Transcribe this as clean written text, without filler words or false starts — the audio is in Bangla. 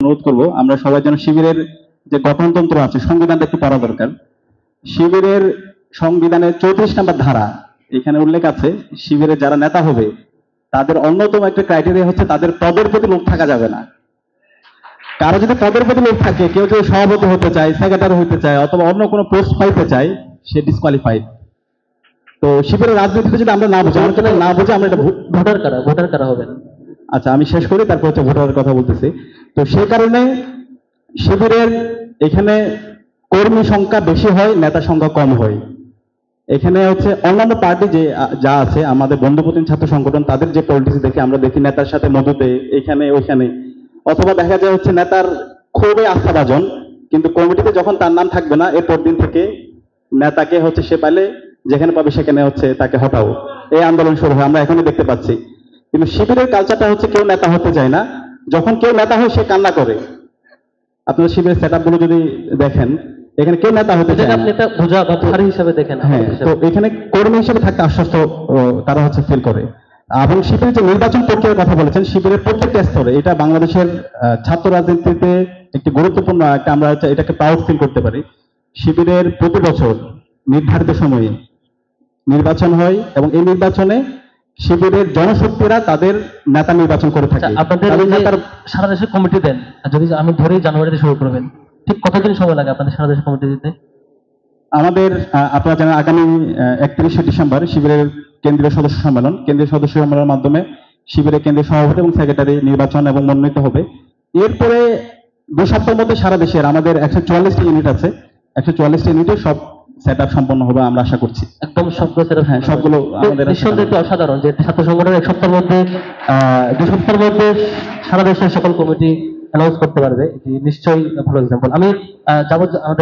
অনুরোধ করব আমরা সবাই যেন শিবিরের যে গঠনতন্ত্র আছে সংবিধানটা একটু পড়া দরকার। শিবিরের সংবিধানের 34 নম্বর ধারা এখানে উল্লেখ আছে শিবিরের যারা নেতা হবে তাদের অন্যতম একটা ক্রাইটেরিয়া হচ্ছে তাদের পদের প্রতি লোভ থাকা যাবে না। কারো যদি পদের প্রতি লোভ থাকে, কেউ যদি সভাপতি হতে চায়, সেক্রেটারি হতে চায় অথবা অন্য কোনো পোস্ট পাইতে চায়, সে ডিসকোয়ালিফাইড। তো শিবিরের রাজনীতিতে যদি আমরা না বুঝি, আমরা এটা ভোটার কারা হবেন? আচ্ছা আমি শেষ করি, তারপর হচ্ছে ভোটারের কথা বলতেছি। তো সেই কারণে শিবিরের এখানে কর্মী সংখ্যা বেশি হয়, নেতা সংখ্যা কম হয়। এখানে হচ্ছে অন্যান্য পার্টি যে যা আছে আমাদের বন্ধুপ্রতিম ছাত্র সংগঠন, তাদের যে পলিটিক্স দেখি আমরা দেখি নেতার সাথে মধুতে এখানে ওইখানে, অথবা দেখা যায় হচ্ছে নেতার খুবই আস্থাভাজন, কিন্তু কমিটিতে যখন তার নাম থাকবে না এরপর দিন থেকে নেতাকে হচ্ছে সে পাইলে যেখানে পাবে সেখানে হচ্ছে তাকে হটাও, এই আন্দোলন শুরু হয়, আমরা এখনই দেখতে পাচ্ছি। কিন্তু শিবিরের কালচারটা হচ্ছে কেউ নেতা হতে চায় না, যখন কেউ নেতা হয় সে কান্না করে। আপনারা শিবিরের সেট গুলো যদি দেখেন, এখানে কেউ নেতা হতে চায় না, নেতা বোঝা বা ভারী হিসেবে দেখেন। হ্যাঁ, তো এখানে কর্মী হিসেবে থাকতে আশ্বস্ত তারা হচ্ছে ফিল করে। এবং শিবিরের যে নির্বাচন প্রক্রিয়ার কথা বলেছেন, শিবিরের প্রত্যেকটা স্তরে এটা বাংলাদেশের ছাত্র রাজনীতিতে একটি গুরুত্বপূর্ণ একটা, আমরা এটাকে প্রাউড ফিল করতে পারি। শিবিরের প্রতি বছর নির্ধারিত সময়ে নির্বাচন হয় এবং এই নির্বাচনে শিবিরের জনশক্তিরা তাদের নেতা নির্বাচন করে থাকে। আপনাদের নেতার সারা দেশে কমিটি দেন, যদি আমি ধরেই জানুয়ারিতে শুরু করবেন, ঠিক কতদিন সময় লাগে আপনাদের সারা দেশে কমিটি দিতে? আমাদের আপনারা জানেন আগামী 31শে ডিসেম্বর শিবিরের কেন্দ্রীয় সদস্য সম্মেলন, কেন্দ্রীয় সদস্য সম্মেলনের মাধ্যমে শিবিরের কেন্দ্রীয় সভাপতি এবং সেক্রেটারি নির্বাচন এবং মনোনীত হবে। এরপরে 2 সপ্তাহের মধ্যে সারা দেশের আমাদের 144টি ইউনিট আছে, 144টি ইউনিটে সব সেট আপ সম্পন্ন হবে আমরা আশা করছি। একদম সবগুলো সেট আপ? হ্যাঁ, সবগুলো আমাদের। নিঃসন্দেহে অসাধারণ যে ছাত্র সংগঠনের 1 সপ্তাহের মধ্যে 2 সপ্তাহের মধ্যে সারা দেশের সকল কমিটি অ্যানাউন্স করতে পারবে, এটি নিশ্চয়ই ভালো এক্সাম্পল। আমি যাবো আমাদের